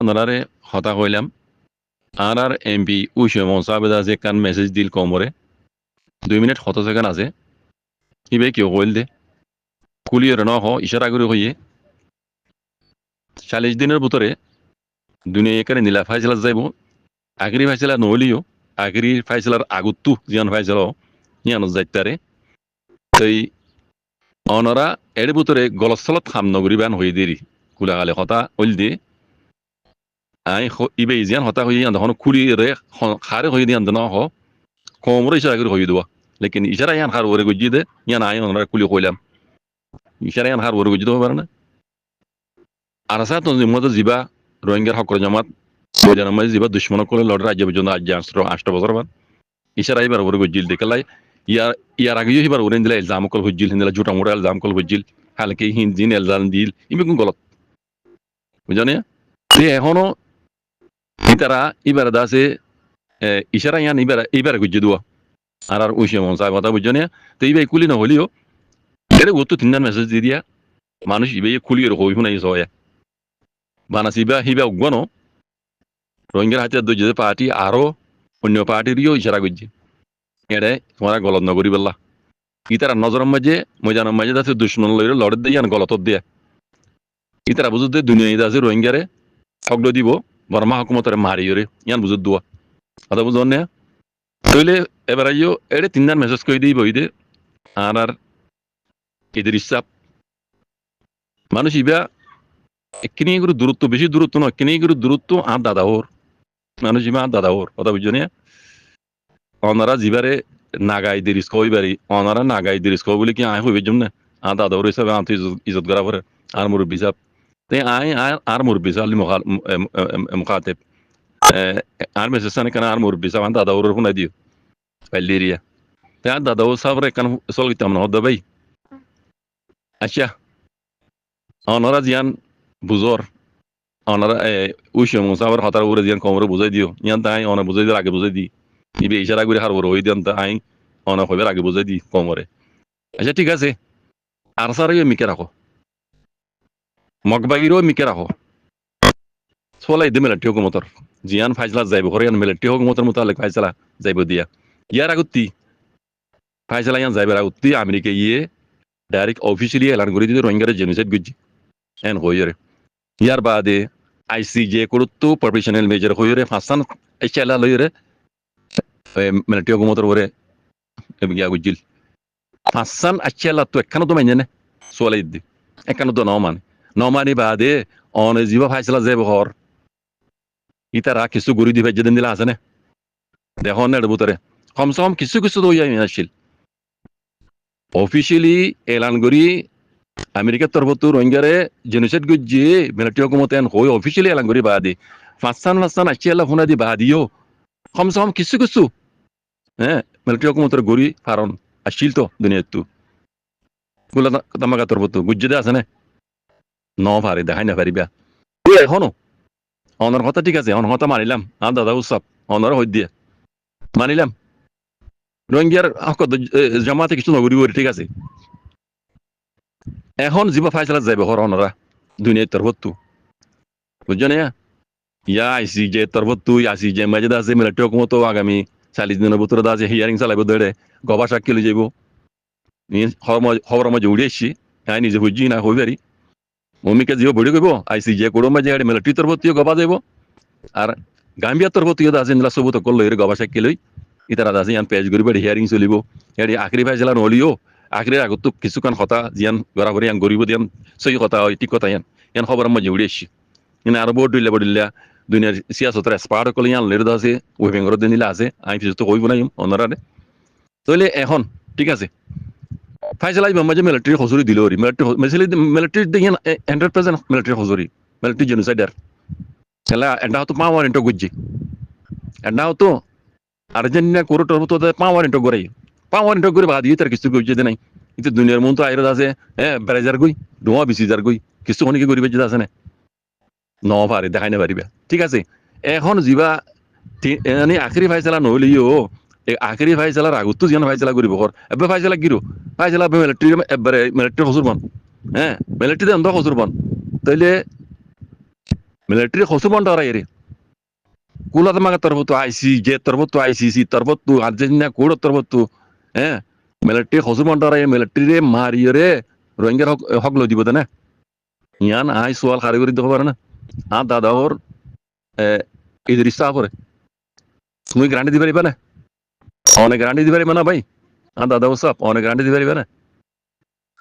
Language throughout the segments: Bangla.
আপনারারে হতা কইলাম আর এমপি ওই সময় সাহেব আছে কান মেসেজ দিল কমরে 2 মিনিট কত সেকেন্ড আছে ইবে কেউ কইল দে কুলিয়র ন হ ইশারা করে কইয়ে 40 দিনের ভিতরে দুনিয়া এখানে নীলা ফাইসলা যাইব আগরি ফাইসলা নহলিও আগরি ফাইসলার আগুত্তু জিয়ান ফাইসলা ইয়ান যাইতারে তাই অনরা এর ভিতরে গলস্থলত খাম নগরী বান হয়ে দেরি কুলাগালে কথা ওইল দিয়ে আই ইবে ইজিয়ান হতা হয়ে তখন খুলি রে খারে হয়ে দিয়ে ন হ কমরে ইশারা করে হয়ে দেওয়া লেকিন ইশারা ইয়ান খার ওরে গুজি দে ইয়ান আই ওনারা কুলি কইলাম ইশারা ইয়ান খার ওরে গুজি দেবো পারে না আর আসা তো মতো যাবা রোহিঙ্গার হকর জামাত বজার মাঝে যাবা দুশ্মন করে লড় রাজ্য পর্যন্ত আজ 8 বছর বাদ ইশারা এবার ওরে গুজিল দেখালাই ইয়ার আগে এবার ওরে দিলা ইলজাম কল হুজিল হিন্দলা জুটা মোড়া ইলজাম কল হুজিল হালকে হিন্দিন ইলজাম দিল ইবে কোন গলত বুঝানে তে এখনো তারা এবার দাসে ইশারা ইয়ান এবার গুজি দেওয়া আর ওই সময় সাহেব কথা বুঝনে তো ইবে কুলি না হলিও এর ও তো 3 মেসেজ দিয়ে দিয়া মানুষ ইবে কুলি এর হই হুনাই সয়া বানাসিবা হিবা উগনো রোহিঙ্গার হাতে দুই পার্টি আরো অন্য পার্টিরও ইশারা করছে এড়ে তোমারা গলত নগরী বললা ইতারা নজরের মাঝে ময়দানের মাঝে আছে দুশ্মন লইরে লড়ে দিয়ে গলত দিয়ে ইতারা বুঝুত দিয়ে দুনিয়া আছে রোহিঙ্গারে হকল দিব বর্মা হকুমতরে মারিয়রে ইয়ান বুঝুত দোয়া কথা বুঝন না তইলে এবার আইও এড়ে 3 মেসেজ করে দিই বই দে আর এদের ইচ্ছা মানুষ ইবা একখিনি গুরু দূরত্ব বেশি দূরত্ব নয় একখিনি গুরু দূরত্ব আর দাদা ওর মানুষ ইমা আর দাদা ওর কথা বুঝছো না অনারা জিবারে নাগাই দেরিস কইবারি অনারা নাগাই দেরিস কই বলে কি আয় হইবে জন্য আর দাদা ওর হিসাবে আন্ত ইজ্জত করা পরে আর মুরব্বি সাহেব তাই আয় আর মুরব্বি সাহেব মুখাতেব আর মেসেজ সানে কেন আর মুরব্বি সাহেব দাদা ওর শুনাই দিও পাইলেরিয়া তাই আর দাদা ওর সাহেব কেন চল গিতাম না হদ্দা ভাই আচ্ছা অনারা জিয়ান বুঝর অনারা ওই সময় সাহেবের হতার উপরে জিয়ান কমরে বুঝাই দিও ইয়ান তাই অনা বুঝাই দিও আগে বুঝাই দি ইবে ইশারা করে হার বড় হই দেন তা আই অনা হইবার আগে বুঝাই দি কমরে আচ্ছা ঠিক আছে আর সারাইও মিকে রাখো মগবাগিরও মিকে রাখো চলাই দে মিলিটারি হুকুমতর জিয়ান ফাইসলা যাইব করে মিলিটারি হুকুমতর মোতালেক ফাইসলা যাইব দিয়া ইয়ার আগুত্তি ফাইসলা ইয়ান যাইবার আগুত্তি আমেরিকা ইয়ে ডাইরেক্ট অফিসিয়ালি এলান করে দিতে রোহিঙ্গারে জেনোসাইড গুজি এন হইরে ইয়ার বাদে আইসিজে করতো প্রফেশনাল মেজর হইরে ফাসান এলা লইরে মিলিটারি হুকুমতর ওরে গিয়া গুজিল ফাসান আচ্ছা তো একখানো তো মাইনে না চলাই দি একখানো তো নমানি বাদে অনে জীবা ফাইসলা যাইব হর ইতারা কিছু গুড়ি দিবে যেদিন দিলা আছে না দেখো না এর ভিতরে কমসে কম কিছু তো ইয়াই আসছিল অফিসিয়ালি এলান করি আমেরিকার তরফত রোহিঙ্গারে জেনোসাইড গুজি মিলিটারি হুকুমত এন হই অফিসিয়ালি এলান করি বাদে ফাসান আচ্ছা আল্লাহ ফোনা দি বাদিও কমসে কম কিছু হ্যাঁ মিলিটারি হুকুমতের গড়ি ফারণ আসছিল তো দুনিয়াত গুলা তামাকা তরফত গুজ্জে আছে না ন পারে দেখাই না পারিবা এখনো অনর কথা ঠিক আছে অনর কথা মানিলাম আর দাদা উৎসব অনর হই দিয়ে মানিলাম রোহিঙ্গার জামাতে কিছু নগরী ঠিক আছে এখন জীবা ফাইসলা যাইব হর অনরা দুনিয়ার তরফত বুঝছো না ইয়া আইসিজে তরফত আইসিজে মাঝে আছে মিলিটারি হুকুমত আগামী 40 দিনের ভিতরে আছে হিয়ারিং চালাইব ধরে গবা সাক্ষী লই যাইব খবর মাঝে উড়ে আসছি হ্যাঁ নিজে বুঝছি না হই পারি মমিকে জিও বড়ি কইব আইসিজে কোড়ো মাঝে মিলিটারি তরফত গবা যাইব আর গাম্বিয়ার তরফত আছে নিলা সবুত করলো এর গবা সাক্ষী লই ইতারা আছে ইয়ান পেজ করিব হিয়ারিং চলিব এর আখরি ফাইসলা নহলিও আখরির আগত কিছুক্ষণ কথা জিয়ান গড়াগড়ি ইয়ান গরিব দিয়ান সহি কথা হয় ঠিক কথা ইয়ান খবর মাঝে উড়ে আসছি ইনে আরো বড়িল্লা দুনিয়ার সিয়াসতের এক্সপার্ট কলে ইয়ান লের আছে ওয়েবেঙ্গর দিনিলা আছে আমি কিছু তো কইব না অনারারে তাইলে এখন ঠিক আছে ফাইসলা ইমাম মাঝে মিলিটারি হজুরি দিল মিলিটারি দিয়ে 100% মিলিটারি হজুরি মিলিটারি জেনোসাইডার খেলা এটা হতো পাওয়ার ইন্টো গুজি এটা হতো আর্জেন্টিনা কোরটোর মতো পাওয়ার ইন্টো করে বাদ দিয়ে তার কিছু গুজি নাই কিন্তু দুনিয়ার মন তো আইরত আছে ব্রাজার গই ডোয়া বিসিজার গই কিছু অনেকে গরিবের যেটা আছে না ন পারে দেখাই না পারিবা ঠিক আছে এখন যিবা মানে আখরি ফাইসলা নহলিও আখরি ফাইসলার আগতো যেন ফাইসলা করিব ঘর এবে ফাইসলা গিরো ফাইসলা মিলিটারি এবারে মিলিটারি হজুর বন মিলিটারি অন্ধ হজুর বন তাইলে মিলিটারি খসু বন্ধ রাই রে কুলা তোমাকে তরবতু আইসি যে তরবতু আইসিসি তরবতু আর্জেন্টিনা কোড তরবতু হ্যাঁ মিলিটারি খসু বন্ধ রাই মিলিটারি রে মারিয়ে রে রোহিঙ্গার হক হক লো দিব না ইয়ান আই সোয়াল কারিগরি দেখো পারে না দাদা ওর ইদরিস পরে তুমি গ্যারান্টি দিতে পারিবা না অনেক গ্যারান্টি দিতে পারিবা না ভাই দাদা ও সব অনেক গ্যারান্টি দিতে পারিবা না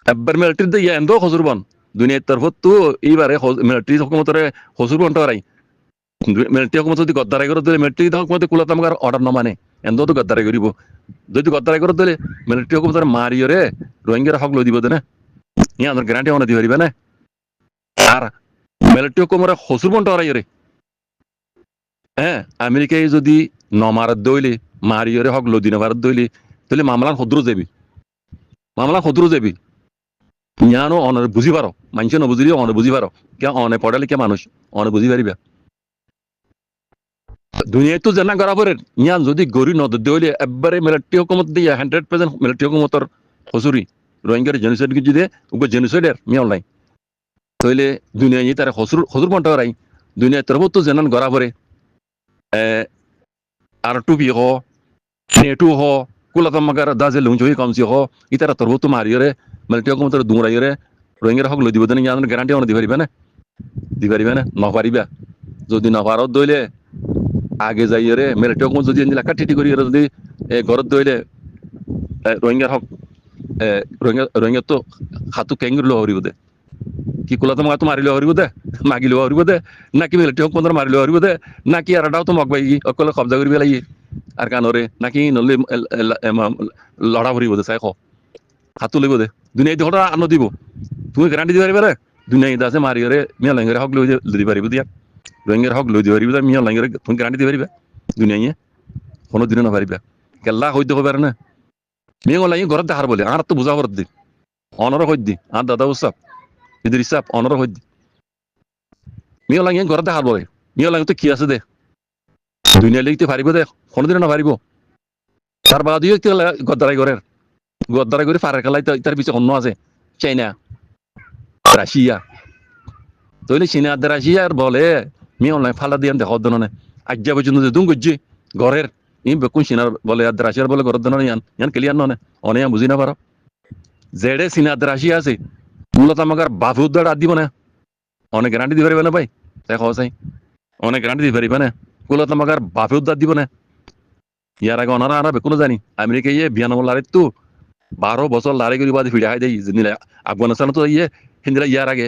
একবার মিলিটারি দিয়ে এন্দ খসুরবন দুনিয়ার তরফত তো এইবারে মিলিটারি হকুমতরে খসুরবন টারাই মিলিটারি হকুমত যদি গদ্দারাই করে দিলে মিলিটারি হকুমতে কুলাত আমাকে অর্ডার ন মানে এন্দ তো গদ্দারাই করিব যদি গদ্দারাই করে দিলে মিলিটারি হকুমতরে মারিয়ে রোহিঙ্গার হক লো দিব না ইয়া আমার গ্যারান্টি অনেক দিতে পারিবা না আর মিলিটারি হকুমরে খসুরবন টারাই রে হ্যাঁ আমেরিকায় যদি নমারাত দইলে মারিয়ে হক লো দিন ভারত দইলে তাহলে মামলা সদ্রু যাবি মামলা সদ্রু যাবি ইয়ানো অনে বুঝি পারো মানুষ নবুঝিলে অনে বুঝি পারো কে অনে পড়ালে কে মানুষ অনে বুঝি পারিবা দুনিয়ায় তো জানা করা পরে ইয়ান যদি গরি নদ হইলে একবারে মিলিটারি হুকুমত দিয়ে 100% মিলিটারি হুকুমতর হসুরি রোহিঙ্গার জেনোসাইড কি যদি উগো জেনোসাইডের মিয়া অনলাইন তাইলে দুনিয়ায় তার হসুর হসুর পন্টা রাই দুনিয়ায় তরফ তো জানান করা পরে আর টুপি হ নেটু হ কুলাতাম মাগার দাজে লুঞ্চই কমছি হ ইতারা তরফ তো মারিয়ে মিলিটারি হুকুমতর দুমরাইয়ে রোহিঙ্গার হক লো দিব দেন ইয়ান গ্যারান্টি অনে দিবা পারিবা না দিবা পারিবা না নপারিবা যদি নপারত দইলে আগে যাই রে মিলিটারি হুকুমত যদি এলাকা ঠিটি করি যদি ঘরত দইলে রোহিঙ্গার হক রোহিঙ্গা তো হাতু কেঙ্গুর লো হরিব দে কি কুলাতো মাতো মারিলে হরিব দে মাগিলে হরিব দে নাকি মিলিটারি হুকুমত মারিলে হরিব দে নাকি আর ডাও তো মগবাই অকলে কবজা করি পেলাই আর কানরে নাকি নলে লড়া হরিব দে চাই হাতু লইব দে দুনিয়ায় দেখো আনো দিব তুমি গ্যারান্টি দিতে পারিবা রে দুনিয়ায় আছে মারিয়ে মিয়া লাঙ্গের হক লই দিতে পারিব দিয়া রোহিঙ্গার হক লই দিতে পারিব মিয়া লাঙ্গের তুমি গ্যারান্টি দিতে পারিবা দুনিয়ায় কোনো দিনে না পারিবা কেল্লা হইতে হবে না মেয়ে লাগে ঘরত দেখার বলে আর তো বুঝা ঘরত দি অনর হইত দি আর দাদা উৎসব ইদির ইসাব অনর হইত দি মেয়ে লাগে ঘরত দেখার বলে মেয়ে লাগে তো কি আছে দে দুনিয়া লিখতে পারিব দে কোনো দিনে না পারিব তার বাদিও গদ্দারাই ঘরের গদ্দারাই করে ফারার খেলাই তার পিছিয়ে অন্য আছে চাইনা রাশিয়া তৈলে চীনা রাশিয়ার বলে মেয়ে অনলাইন ফালা দিয়ে দেখো দনে আজ্ঞা পর্যন্ত যে দুম গজ্জি ঘরের বেকুন চীনার বলে রাশিয়ার বলে ঘরের দনে ইয়ান ইয়ান ক্লিয়ার ননে অনে বুঝি না পারো যেড়ে চীনা রাশিয়া আছে মূলত আমাকে বাফে উদ্ধার আর দিব না অনেক গ্যারান্টি দিতে পারিবে না ভাই দেখো চাই অনেক গ্যারান্টি দিতে পারিবে না মূলত আমাকে বাফে উদ্ধার দিব না ইয়ার আগে অনারা আনা বেকুনো জানি আমেরিকা ইয়ে 92 লারের তো 12 বছর লারে করি বাদে ফিরে হাই দেয় নিলে আফগানিস্তান তো ইয়ে হিন্দিলা ইয়ার আগে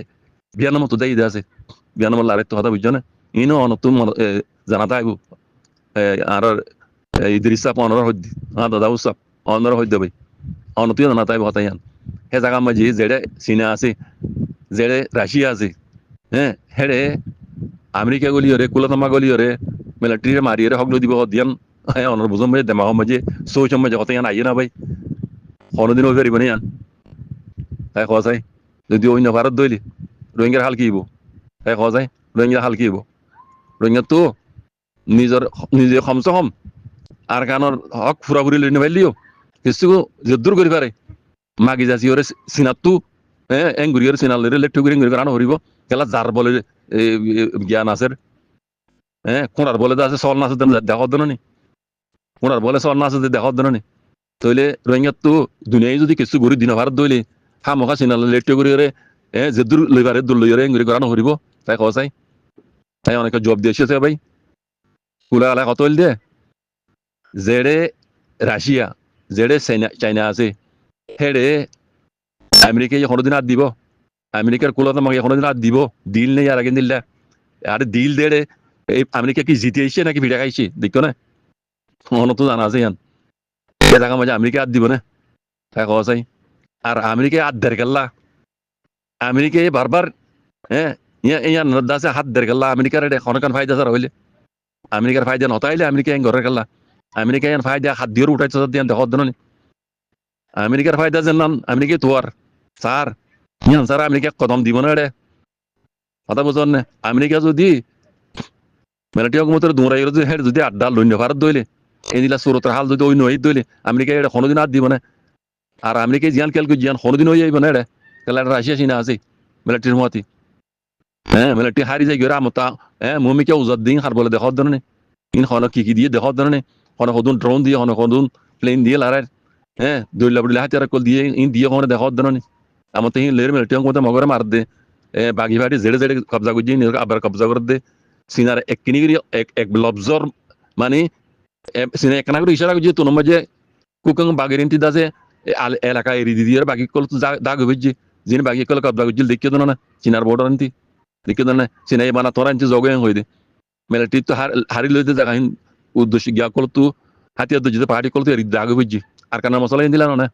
92 মতো দেয় আছে 92 লারের তো কথা বুঝছো না ইনো নতুন জানাতে আইব আর ইদ্রিস সাপ অনর হইদি দাদা উৎসব অনর হইদ ভাই অনতুই জানাতে আইব হতাই হে জায়গা মাঝি যেড়ে চীনা আছে যেড়ে রাশিয়া আছে হ্যাঁ হেড়ে আমেরিকা গলি রে কুলাতামা গলি রে মিলিটারি মারিয়ে হক লৈ দিব দিয়ান হ্যাঁ অনর বুঝম ভাই দেমাহ মাঝে সৌচম মাঝে হতাই আইয়ে না ভাই কোনোদিন হয়ে পারিব না ইয়ান তাই কোয়া চাই যদি অন্য ভারত দইলি রোহিঙ্গার হাল কি হইব তাই কোয়া যায় রোহিঙ্গার হাল কি হইব রোহিঙ্গা তো নিজে কমসে কম আর কারণর হক ফুরাফুরি লৈ নিবাইলিও কিছু যদ্দূর করি পারে মাগি যাচি ওরে চিনাতু হ্যাঁ এঙ্গুরি ওরে চিনাল লেট্টু করে এঙ্গুরি কারণ হরিব কেলা যার বলে জ্ঞান আছে হ্যাঁ কোনার বলে আছে চল না আছে দেখো দেন নি কোনার বলে চল না আছে দেখো দেন নি তইলে রোহিঙ্গা তো দুনিয়ায় যদি কিছু ঘুরি দিন ভারত দইলে হামকা চিনাল লেট্টু করে ওরে যদ্দূর লই পারে দূর লই ওরে এঙ্গুরি কারণ হরিব তাই কওয়া চাই তাই অনেকে জব দিয়েছে ভাই কুলা আলা কত দিয়ে যেড়ে রাশিয়া যেড়ে চাইনা আছে হেড়ে আমেরিকায় কোনোদিন আর দিব আমেরিকার কুলত আমাকে কোনোদিন আর দিব দিল নেই আর আগে দিল আরে দিল দেড়ে এই আমেরিকা কি জিতে আইসে নাকি ভিড়া খাইছে দেখো না অন তো জানা আছে ইয়ান এ জায়গা মাঝে আমেরিকা আর দিব না তাই কওয়া চাই আর আমেরিকায় হাত দের গেল্লা আমেরিকায় বারবার হ্যাঁ ইয়ান দাসে হাত দের গেল্লা আমেরিকার অনেকান ফায়দা সারা হইলে আমেরিকার ফায়দা নতাইলে আমেরিকা ঘরের গেল্লা আমেরিকা ইয়ান ফায়দা হাত দিয়ে উঠাইছে দিয়ান দেখো দেন আমেরিকার ফায়দা জানলাম আমেরিকা তো আর স্যার ইয়ান স্যার আমেরিকা কদম দিব না রে কথা বুঝুন না আমেরিকা যদি মিলিটারি হুকুমতের দুমরাই যদি হেড যদি আড্ডা লইন্য ভারত দইলে এই দিলা সুরতের হাল যদি ওই নই দইলে আমেরিকা এটা কোনোদিন আর দিব না আর আমেরিকা জিয়ান কেলকে জিয়ান কোনোদিন হয়ে যাইব না এটা তাহলে রাশিয়া চীনা আছে মিলিটারির মতি হ্যাঁ মিলিটারি হারি যাই গেরা আমতা মুমিকে উজাদ দিন হার বলে দেখার ধরনে ইন হন কি দিয়ে দেখার ধরনে হন কদুন ড্রোন দিয়ে হন কদুন প্লেন দিয়ে লারার দৈলা বুড়িলা হাতিয়ার কল দিয়ে ইন দিয়ে হন দেখার ধরনে আমতে ইন লের মিলিটারি মতো মগরে মার দে বাগি বাড়ি জেড়ে জেড়ে কবজা করছি আবার কবজা করে দে সিনার এক কিনি এক লবজর মানে সিনা একনা করে ইশারা করছি তোর মাঝে কুকং বাগের ইন্টি দাসে এলাকা এরি দিয়ে বাকি কল তো দাগ হইছে যিনি বাকি কল কবজা করছিল দেখিয়ে দেন না চিনার বর্ডার আনতি দেখিয়ে দেন না চিনাই বানা তোরা আনছি জগে হয়ে দে মিলিটারি তো হারি লইতে জায়গা উদ্দেশ্য গিয়া কল তো হাতিয়ার তো যেতে পাহাড়ি কল তো এরি দাগ হইছে আর কানা মশলা দিলা না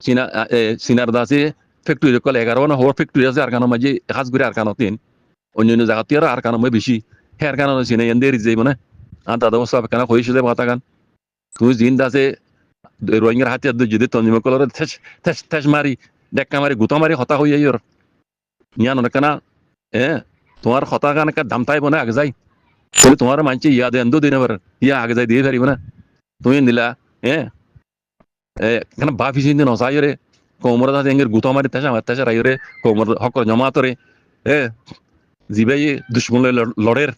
চীনা চীনার দাসে ফ্যাক্টরি কল 11 না হওয়ার ফ্যাক্টরি আছে আর কানো মাঝে কাজ করে আর কানো তিন অন্য জায়গাতে আর কানো মই বেশি হ্যাঁ আর কানো চীনা এন্ডে যাইব না আর দাদা সব কানা হইছে কথা গান তুই জিন দাসে রোহিঙ্গার হাতিয়ার তো যদি তঞ্জিম কলরে থেস থেস থেস মারি ডেক্কা মারি গুতা মারি হতা হই যাই ওর ইয়ান অনেক না তোমার হতা গান একটা দাম তাইব না আগে যাই তোমার মানছি ইয়া দেন দিন এবার ইয়া আগে যাই দিয়ে পারিব না তুমি দিলা এখানে বাফি চিন্তি নসাই রে কোমর দাস এঙ্গের গুতা মারি তেসা রাই রে কোমর হকর জমাত রে জিবাই দুশ্মন লড়ের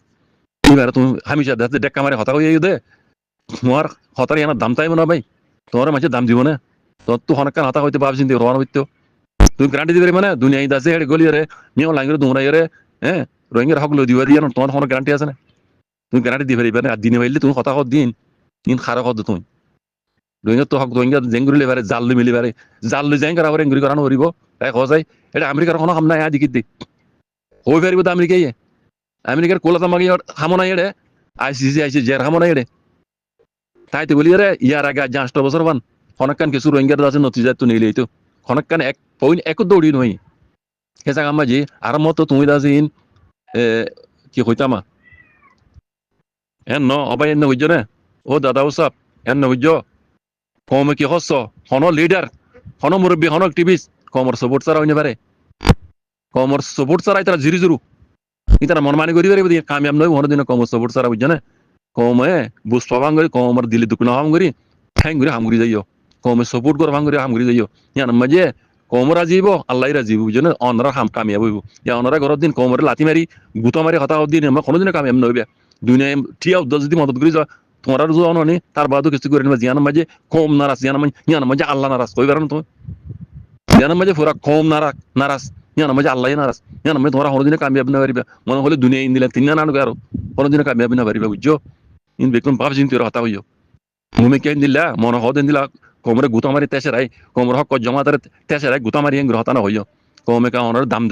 তুমি হামিশা দাস ডেক্কা মারি হতা হই দে তোমার হতার ইয়ানা দাম তাইব না ভাই তোমার মাঝে দাম দিব না তোর তো হনকান হতা হইতে ভাব চিন্তি রওনা হইতো তুমি গ্যারান্টি দিবে মানে দুনিয়ায় দাসে হেড গলি রে নিও লাঙ্গিরে তোমরা রে রোহিঙ্গার হক লো দিবা দিয়া তোমার হন গ্যারান্টি আছে না তুমি গ্যারান্টি দিবে পারিবে না আর দিনে পাইলে তুমি হতা হত দিন খারাপ হত তুমি রোহিঙ্গা তো হক রোহিঙ্গা জেঙ্গুরি লেবারে জাল লই মিলিবারে জাল লই জেঙ্গার আবার এঙ্গুরি করানো হরিব তাই হজাই এটা আমেরিকার কোনো হাম নাই আদিকে দে হই পারিব তো আমেরিকার কোলাতা মাগি হামনা এড়ে আইসিসি জের হামনা এড়ে তাই তো বলি রে ইয়ার আগে 8 বছর বান হনকান কিছু রোহিঙ্গার আছে নতিজা তো নিলেই তো হনকান এক পইন এক দৌড়ি নই হে জায়গা মাঝি আর মতো তুমি দাসিন কি হইতামা ন অবাই এনে হইজ না ও দাদা ওসব এনে হইজ কমে কি হস হন লিডার হন মুরব্বী হন অ্যাক্টিভিস্ট কমর সাপোর্ট ছাড়া হইনে পারে কমর সাপোর্ট ছাড়াই তারা জিরি জুরু ইতারা মনমানি করি পারে কামিয়াব নয় হন দিন কমর সাপোর্ট ছাড়া বুঝছ না কমে বুঝ পাবাং করি কমর দিলে দুঃখ না হাম করি ঠ্যাং করে হামগুড়ি যাইও কমে সাপোর্ট করে ভাঙ করে হামগুড়ি যাইও ইয়ান মাঝে কমরা জীব আল্লাহ রাজীব বুঝছো না অনরা হাম কামিয়াব হইব ইয়া অনরা ঘরের দিন কমরে লাথি মারি গুতো মারি হতা দিন আমরা কোনোদিন কামিয়াব নইবে দুনিয়ায় ঠিয়া যদি মদত করি যা তোমার যে অননি তার বাদও কিছু করে নিবা জিয়ান মাঝে কম নারাজ ইয়ান মাঝে আল্লাহ নারাজ কই পারেন তুমি জিয়ান মাঝে পুরা কম নারাজ ইয়ান মাঝে আল্লাহ নারাজ ইয়ান মাঝে তোমরা কোনোদিন কামিয়াব না পারিবা মনে হলে দুনিয়া ইন দিলে তিন না নানো আরো কোনোদিন কামিয়াব না পারিবা বুঝছো ইন বেকুন ভাব চিন্তি হতা হইও মুমে কেন দিলা মনে হদেন দিলা কোমরে গুতা মারি তেসেরাই কোমর হক জমা তারে তেসেরাই গুতা মারি হতা না হইও কমে কা অনর দাম